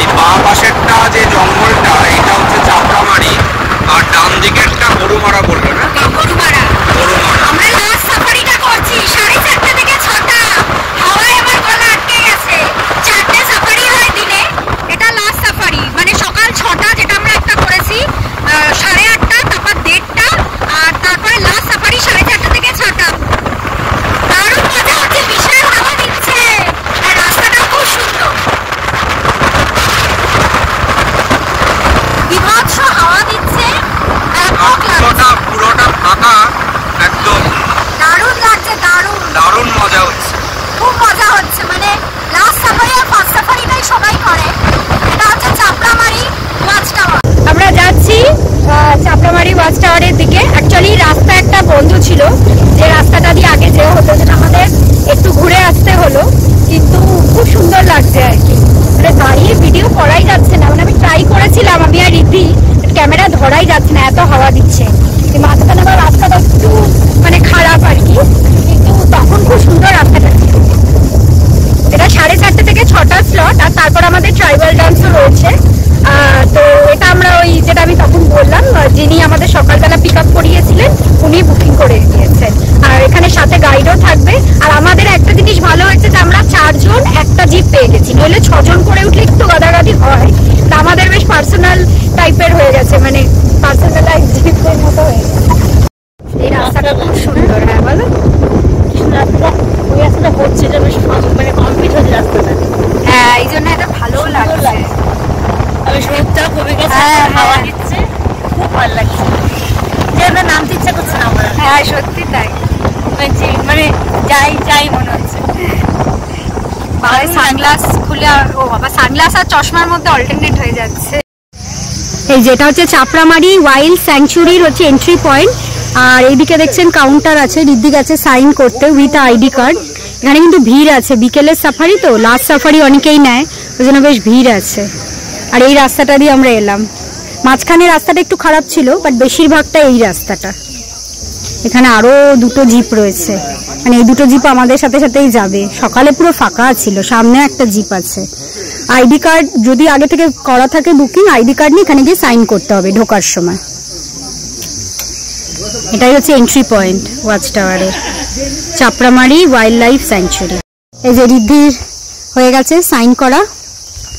Speaker 1: এই বাঁ পাশেরটা যে জঙ্গলটা, এটা হচ্ছে চাপড়ামারি, আর ডান দিকেরটা গরুমারা বললো না,
Speaker 2: গরুমারা। আমরা লাস্ট সাফারিটা করছি 4:30 থেকে 6টা, হাওয়ায় আমার গলা আটকে গেছে। 4টে সাফারি হয় দিনে, এটা লাস্ট সাফারি, মানে সকাল 6টা যেটা আমরা একটা করেছি, 8:30, তারপর 1:30, আর তারপরে লাস্ট সাফারি 4:30 থেকে 6টা। দারুণ মজা হচ্ছে, বিশাল হাওয়া দিচ্ছে, আর রাস্তাটাও খুব সুন্দর, বিভৎস হাওয়া দিচ্ছে,
Speaker 1: পুরোটা ফাঁকা একদম।
Speaker 2: দারুণ লাগছে, দারুণ
Speaker 1: মজা হচ্ছে,
Speaker 2: খুব মজা হচ্ছে। মানে লাস্ট সাফারি আর ফার্স্ট সাফারিটাই সবাই করে। এটা হচ্ছে চাপড়ামারি ওয়াচ টাওয়ার। আমরা যাচ্ছি চাপড়ামারি ওয়াচ টাওয়ারের দিকে। অ্যাকচুয়ালি রাস্তা একটা বন্ধ ছিল, যে রাস্তাটা দিয়ে আগে যেতে হতো, যেটা আমাদের একটু ঘুরে আসতে হলো, কিন্তু খুব সুন্দর লাগছে আর কি। মানে দাঁড়িয়ে ভিডিও করাই যাচ্ছে না, মানে আমি ট্রাই করেছিলাম, আমি আর ঋদ্ধি, ক্যামেরা ধরাই যাচ্ছে না, এত হাওয়া দিচ্ছে। মাঝখানে আবার রাস্তাটা একটু মানে খারাপ আর কি, কিন্তু তখন খুব সুন্দর রাস্তাটা ছিল। এটা 4:30 থেকে 6টা স্লট, আর তারপর আমাদের ট্রাইবাল ডান্সও রয়েছে। তো এটা আমরা ওই যেটা আমি তখন বললাম, যিনি আমাদের সকালবেলা পিক আপ করিয়েছিলেন, উনি বুকিং করে দিয়েছেন। আর এখানে সাথে গাইডও থাকবে। আর আমাদের একটা জিনিস ভালো হয়েছে যে আমরা 4 জন একটা জিপ পেয়ে গেছি, নইলে 6 জন করে উঠলে একটু গাদাগাদি হয়। তা আমাদের বেশ পার্সোনাল টাইপের হয়ে গেছে, মানে পার্সোনালাইজ জিপের মতো হয়ে গেছে। এই রাস্তাটা খুব সুন্দর। হ্যাঁ বলো,
Speaker 3: ওই রাস্তাটা হচ্ছে, এটা বেশ মানে কমপ্লিট হচ্ছে রাস্তাটা।
Speaker 2: হ্যাঁ, এই জন্য এটা ভালোও লাগছে।
Speaker 3: আমি রোদটাও কমে গেছে, হাওয়া দিচ্ছে, খুব ভালো লাগছে। যেটা নামতে ইচ্ছা করছে না আমার।
Speaker 2: হ্যাঁ সত্যি তাই,
Speaker 3: মানে যাই মনে হচ্ছে।
Speaker 2: সানগ্লাস খুলে, ও বাবা, সানগ্লাস আর চশমার মধ্যে অল্টারনেট হয়ে যাচ্ছে। এই যেটা হচ্ছে চাপড়ামারি ওয়াইল্ড স্যাংচুরির হচ্ছে এন্ট্রি পয়েন্ট। আর এইদিকে দেখছেন কাউন্টার আছে, ঋদ্ধি গেছে সাইন করতে উইথ আইডি কার্ড। এখানে কিন্তু ভিড় আছে, বিকেলের সাফারি তো, লাস্ট সাফারি অনেকেই নেয়, ওই জন্য বেশ ভিড় আছে। আর এই রাস্তাটা দিয়ে আমরা এলাম, মাঝখানে রাস্তাটা একটু খারাপ ছিল, বাট বেশিরভাগটা এই রাস্তাটা। এখানে আরো 2টো জিপ রয়েছে। মানে এই দুটো জিপ আমাদের সাথে সাথেই যাবে। সকালে পুরো ফাঁকা ছিল, সামনে একটা জিপ আছে। আইডি কার্ড যদি আগে থেকে করা থাকে বুকিং, আইডি কার্ড নিয়ে এখানে গিয়ে সাইন করতে হবে ঢোকার সময়। এটাই হচ্ছে এন্ট্রি পয়েন্ট ওয়াচ টাওয়ারের, চাপড়ামারি ওয়াইল্ড লাইফ স্যাংচুয়ারি। এই যে রিদ্ধির হয়ে গেছে সাইন করা।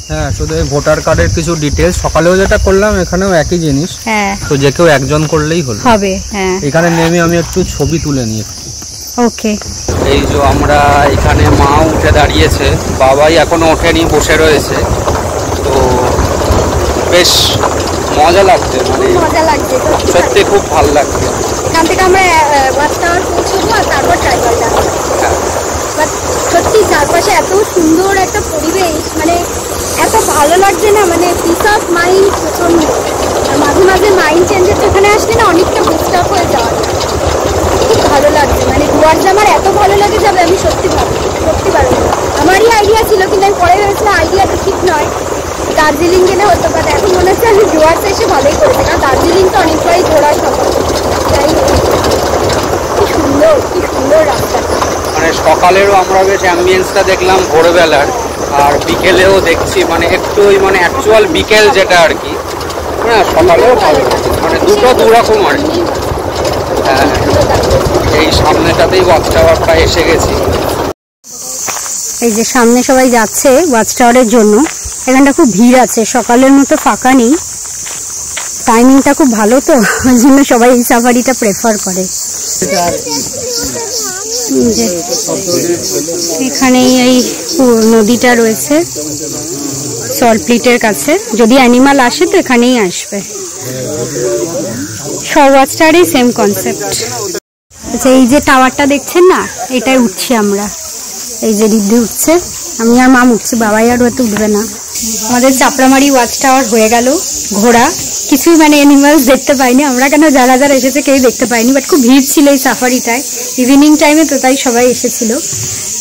Speaker 1: হ্যাঁ, শুধু এই ভোটার কার্ডের কিছু ডিটেলস, সকালেও যেটা করলাম এখানেও একই জিনিস।
Speaker 2: হ্যাঁ,
Speaker 1: তো যে কেউ একজন করলেই হলো
Speaker 2: হবে। হ্যাঁ,
Speaker 1: এখানে নেমে আমি একটু ছবি তুলে নিই।
Speaker 2: ওকে।
Speaker 1: এই যে আমরা এখানে মা উঠে দাঁড়িয়েছে, বাবাই এখনো ওঠেনি, বসে রয়েছে। তো বেশ মজা লাগছে, মানে
Speaker 2: মজা লাগছে
Speaker 1: সত্যি খুব ভালো লাগছে।
Speaker 2: এখান থেকে আমরা ওয়াচ টাওয়ার পৌঁছবো আর তারপর ট্রাইবাল ডান্স। বাট সত্যি চারপাশে এত সুন্দর একটা পরিবেশ, মানে এত ভালো লাগছে না, মানে পিস অফ মাইন্ড প্রচন্ড। আর মাঝে মাঝে মাইন্ড চেঞ্জের এখানে আসলে না অনেকটা বুস্ট আপ হয়ে যাওয়া যায়। খুব ভালো লাগছে, মানে ডুয়ার্স আমার এত ভালো লাগে যাবে আমি সত্যি ভালো, সত্যি ভালো। আমারই আইডিয়া ছিল, কিন্তু আমি পরে ভেবেছিলাম আইডিয়াটা ঠিক নয়, দার্জিলিং গেলে হতো। বাট এখন মনে হচ্ছে আমি ডুয়ার্স এসে ভালোই করেছি, কারণ দার্জিলিং তো অনেকবারই ঘোরার সফর। যাই হোক, কি সুন্দর, কি সুন্দর রাস্তা।
Speaker 1: মানে সকালেরও আমরা বেশ অ্যাম্বিয়েন্সটা দেখলাম ভোরবেলার, আর বিকেলেও দেখছি, মানে একটু ওই মানে অ্যাকচুয়াল বিকেল যেটা আর কি। হ্যাঁ, সকালেও ভালো, মানে দুটো দুরকম আর কি। হ্যাঁ, এই সামনেটাতেই ওয়াচ টাওয়ারটা এসে গেছি।
Speaker 2: এই যে সামনে সবাই যাচ্ছে ওয়াচ টাওয়ারের জন্য। এখানটা খুব ভিড় আছে, সকালের মতো ফাঁকা নেই। টাইমিংটা খুব ভালো, তো ওই জন্য সবাই এই সাফারিটা প্রেফার করে। এখানে এই নদীটা রয়েছে সল্টপ্লিটের কাছে, যদি অ্যানিমাল আসে তো এখানেই আসবে। সব ওয়াচ টাওয়ারই সেম কনসেপ্ট। আচ্ছা, এই যে টাওয়ারটা দেখছেন না, এটাই উঠছি আমরা। এই যে রিদ্ধি উঠছে, আমি আর মাম উঠছি, বাবাই আর হয়তো উঠবে না। আমাদের চাপড়ামারি ওয়াচ টাওয়ার হয়ে গেল ঘোরা। কিছু মানে অ্যানিমালস দেখতে পাইনি আমরা, কেন যারা যারা এসেছে কেউ দেখতে পাইনি। বাট খুব ভিড় ছিল এই সাফারিটায়, ইভিনিং টাইমে, তো তাই সবাই এসেছিল।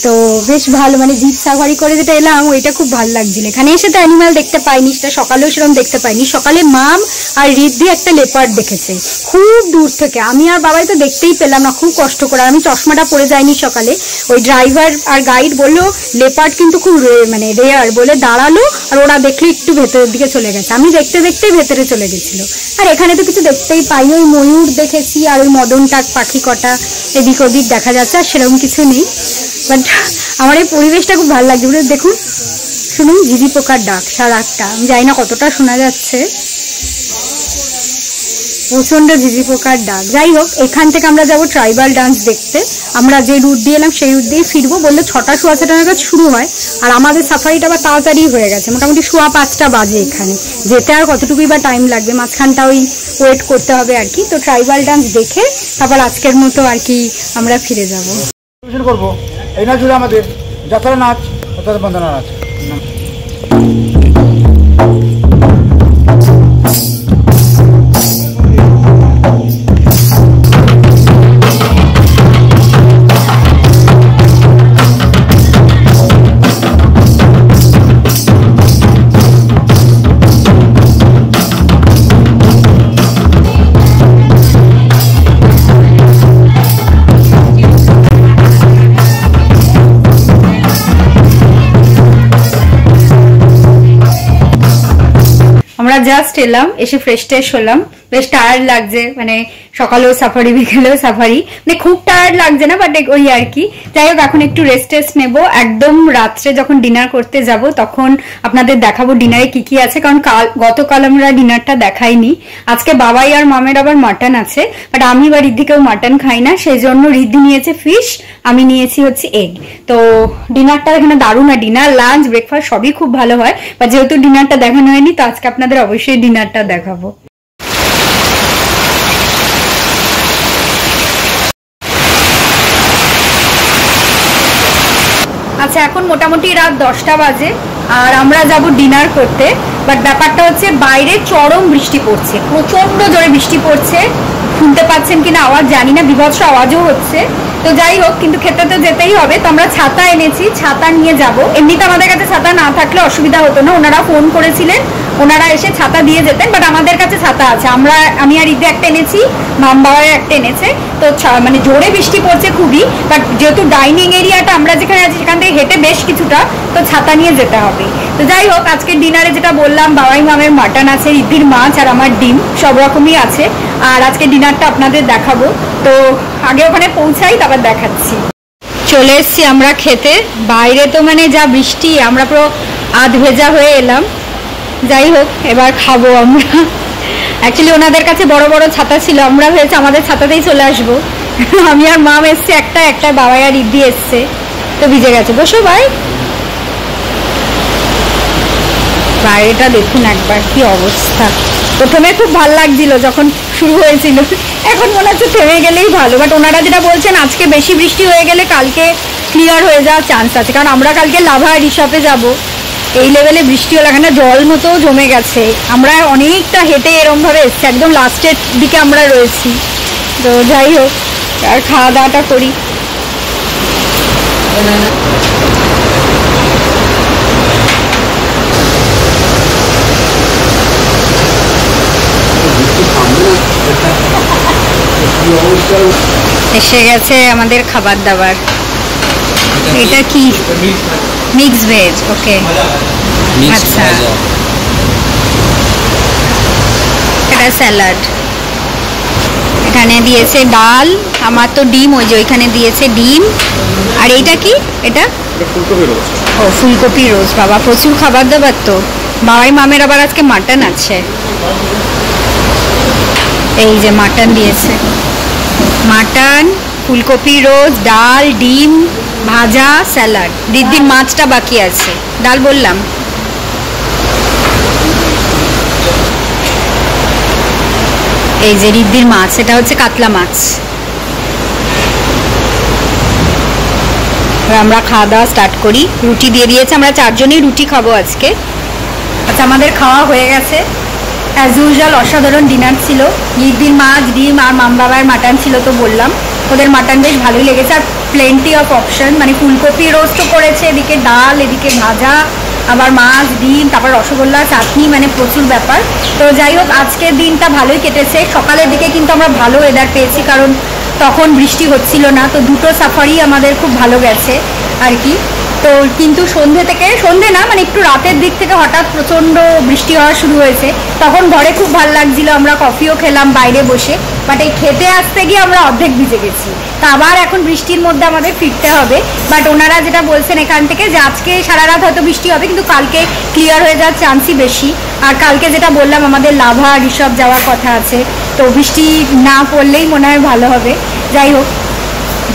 Speaker 2: তো বেশ ভালো, মানে জিপ সাফারি করে যেটা এলাম ওইটা খুব ভালো লাগছিল। এখানে এসে তো অ্যানিমাল দেখতে পাইনি, সেটা সকালেও সেরকম দেখতে পাইনি। সকালে মাম আর রিদ্ধি একটা লেপার্ড দেখেছে খুব দূর থেকে, আমি আর বাবাই তো দেখতেই পেলাম না, খুব কষ্ট করে। আমি চশমাটা পরে যাইনি সকালে, ওই ড্রাইভার আর গাইড বললো লেপার্ড কিন্তু খুব মানে রেয়ার, বলে দাঁড়ালো, আর ওরা দেখলে একটু ভেতরের দিকে চলে গেছে। আমি দেখতে দেখতেই ভেতরে চলে গেছিল। আর এখানে তো কিছু দেখতেই পাই, ওই ময়ূর দেখেছি আর ওই মদন টাক পাখি কটা এদিক ওদিক দেখা যাচ্ছে, আর সেরকম কিছু নেই। বাট আমার এই পরিবেশটা খুব ভালো লাগছে। দেখুন, শুনুন ঝিঝি পোকার ডাক সারা রাতটা, আমি জানি না কতটা শোনা যাচ্ছে, প্রচন্ড ঝিঝি পোকার ডাক। যাই হোক, এখান থেকে আমরা যাবো ট্রাইবাল ডান্স দেখতে। আমরা যে রুট দিয়ে এলাম সেই রুট দিয়ে ফিরবো। বললে 6টা সোয়া 6টা নাগাদ শুরু হয়, আর আমাদের সাফারিটা আবার তাড়াতাড়ি হয়ে গেছে, মোটামুটি সোয়া 5টা বাজে। এখানে যেতে আর কতটুকুই বা টাইম লাগবে, মাঝখানটা ওই ওয়েট করতে হবে আর কি। তো ট্রাইবাল ডান্স দেখে তারপর আজকের মতো আর কি আমরা ফিরে যাবো।
Speaker 5: করবো এই নাচ হলো আমাদের যাত্রা নাচ অর্থাৎ বন্দনা নাচ।
Speaker 2: আমরা জাস্ট এলাম, এসে ফ্রেশ ট্রেশ হলাম, বেশ টায়ার্ড লাগছে, মানে সকালেও সাফারি বিকেলেও সাফারি, মানে খুব টায়ার্ড লাগছে না, বাট ওই আর কি। যাই হোক, এখন একটু রেস্ট টেস্ট নেবো। একদম রাত্রে যখন ডিনার করতে যাব তখন আপনাদের দেখাবো ডিনারে কি কি আছে, কারণ গতকাল আমরা ডিনারটা দেখাইনি। আজকে বাবাই আর মামের আবার মাটন আছে, বাট আমি বা রিদ্ধিকেও মাটন খাই না, সেই জন্য রিদ্ধি নিয়েছে ফিশ, আমি নিয়েছি হচ্ছে এগ। তো ডিনারটা এখানে দারুণ হয়, ডিনার লাঞ্চ ব্রেকফাস্ট সবই খুব ভালো হয়, বা যেহেতু ডিনারটা দেখানো হয়নি তো আজকে আপনাদের অবশ্যই ডিনারটা দেখাবো। আচ্ছা, এখন মোটামুটি রাত 10টা বাজে আর আমরা যাব ডিনার করতে। বাট ব্যাপারটা হচ্ছে বাইরে চরম বৃষ্টি পড়ছে, প্রচন্ড জোরে বৃষ্টি পড়ছে, শুনতে পাচ্ছেন কিনা আওয়াজ জানি না, বিভৎস আওয়াজও হচ্ছে। তো যাই হোক, কিন্তু খেতে তো যেতেই হবে। তো আমরা ছাতা এনেছি, ছাতা নিয়ে যাব। এমনিতে আমাদের কাছে ছাতা না থাকলে অসুবিধা হতো না, ওনারা ফোন করেছিলেন, ওনারা এসে ছাতা দিয়ে যেতেন, বাট আমাদের কাছে ছাতা আছে। আমি আর ঈদে একটা এনেছি, মাম বাবার একটা এনেছে। তো মানে জোরে বৃষ্টি পড়ছে খুবই, বাট যেহেতু ডাইনিং এরিয়াটা আমরা যেখানে আছি সেখান থেকে হেঁটে বেশ কিছুটা, তো ছাতা নিয়ে যেতে হবে। তো যাই হোক, আজকের ডিনারে যেটা বললাম, বাবাই মামের মাটন আছে, ঋদ্ধির মাছ আর আমার ডিম, সব রকমই আছে। আর আজকে ডিনারটা আপনাদের দেখাবো। তো আগে ওখানে পৌঁছাই, তারপর দেখাচ্ছি। চলে এসছি আমরা খেতে। বাইরে তো মানে যা বৃষ্টি, আমরা পুরো আধ ভেজা হয়ে এলাম। যাই হোক, এবার খাবো আমরা। অ্যাকচুয়ালি ওনাদের কাছে বড় বড় ছাতা ছিল, আমরা ভেবেছি আমাদের ছাতাতেই চলে আসবো। আমি আর মাম এসছে একটা, বাবাই আর ঋদ্ধি এসছে, তো ভিজে গেছে। বসো ভাই। বাইরেটা দেখুন একবার কি অবস্থা। প্রথমে খুব ভালো লাগছিল যখন শুরু হয়েছিল, এখন মনে হচ্ছে থেমে গেলেই ভালো। বাট ওনারা যেটা বলছেন, আজকে বেশি বৃষ্টি হয়ে গেলে কালকে ক্লিয়ার হয়ে যাওয়ার চান্স আছে, কারণ আমরা কালকে লাভা রিসর্টে যাব। এই লেভেলে বৃষ্টি হলে এখানে জল মতো জমে গেছে। আমরা অনেকটা হেঁটে এরমভাবে এসছি, একদম লাস্টের দিকে আমরা রয়েছি। তো যাই হোক, আর খাওয়া দাওয়াটা করি। এসে গেছে আমাদের খাবার দাবার। এটা কি? Mix veg. ওকে, আচ্ছা। এটা স্যালাড, এখানে দিয়েছে ডাল, আমার তো ডিম, ওই যে ওইখানে দিয়েছে ডিম। আর এইটা কি? এটা ও ফুলকপি রোজ। বাবা, প্রচুর খাবার দাবার তো। বাবাই মামের আবার আজকে মাটন আছে। এই যে মাটন দিয়েছে, মাটন, ফুলকপি রোজ, ডাল, ডিম ভাজা, স্যালাড। দিদির মাছটা বাকি আছে, ডাল বললাম। এই যে রিদ্ধির মাছ, এটা হচ্ছে কাতলা মাছ। আমরা খাওয়া দাওয়া স্টার্ট করি। রুটি দিয়ে দিয়েছে, আমরা 4 জনেই রুটি খাবো আজকে। আচ্ছা, আমাদের খাওয়া হয়ে গেছে। অ্যাজ ইউজুয়াল অসাধারণ ডিনার ছিল। রিদ্ধির মাছ, ডিম আর মাম বাবার মাটন ছিল, তো বললাম ওদের মাটন বেশ ভালোই লেগেছে। আর প্লেন্টি অফ অপশন, মানে ফুলকপি রোস্টও করেছে, এদিকে ডাল, এদিকে ভাজা, আবার মাছ, ডিম, তারপর রসগোল্লা, চাটনি, মানে প্রচুর ব্যাপার। তো যাই হোক, আজকের দিনটা ভালোই কেটেছে। সকালের দিকে কিন্তু আমরা ভালো ওয়েদার পেয়েছি, কারণ তখন বৃষ্টি হচ্ছিল না। তো দুটো সাফারই আমাদের খুব ভালো গেছে আর কি। তো কিন্তু সন্ধে না, মানে একটু রাতের দিক থেকে হঠাৎ প্রচণ্ড বৃষ্টি হওয়া শুরু হয়েছে। তখন ঘরে খুব ভালো লাগছিল, আমরা কফিও খেলাম বাইরে বসে। বাট এই খেতে আসতে গিয়ে আমরা অর্ধেক ভিজে গেছি। তা আবার এখন বৃষ্টির মধ্যে আমাদের ফিরতে হবে। বাট ওনারা যেটা বলছেন এখান থেকে, যে আজকে সারা রাত হয়তো বৃষ্টি হবে, কিন্তু কালকে ক্লিয়ার হয়ে যাওয়ার চান্সই বেশি। আর কালকে যেটা বললাম, আমাদের লাভা রিসর্ট যাওয়ার কথা আছে, তো বৃষ্টি না পড়লেই মনে হয় ভালো হবে। যাই হোক,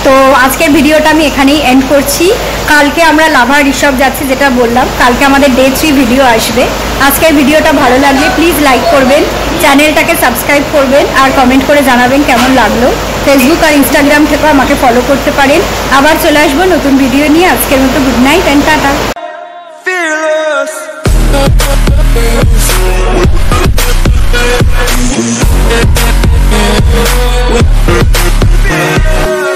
Speaker 2: তো আজকের ভিডিওটা আমি এখানেই এন্ড করছি। কালকে আমরা লাভা রিসর্ট যাচ্ছি, যেটা বললাম, কালকে আমাদের ডে 3 ভিডিও আসবে। আজকের ভিডিওটা ভালো লাগলে প্লিজ লাইক করবেন, চ্যানেলটাকে সাবস্ক্রাইব করবেন, আর কমেন্ট করে জানাবেন কেমন লাগলো। ফেসবুক আর ইনস্টাগ্রাম থেকেও আমাকে ফলো করতে পারেন। আবার চলে আসবো নতুন ভিডিও নিয়ে। আজকের মতো গুড নাইট অ্যান্ড টাটা।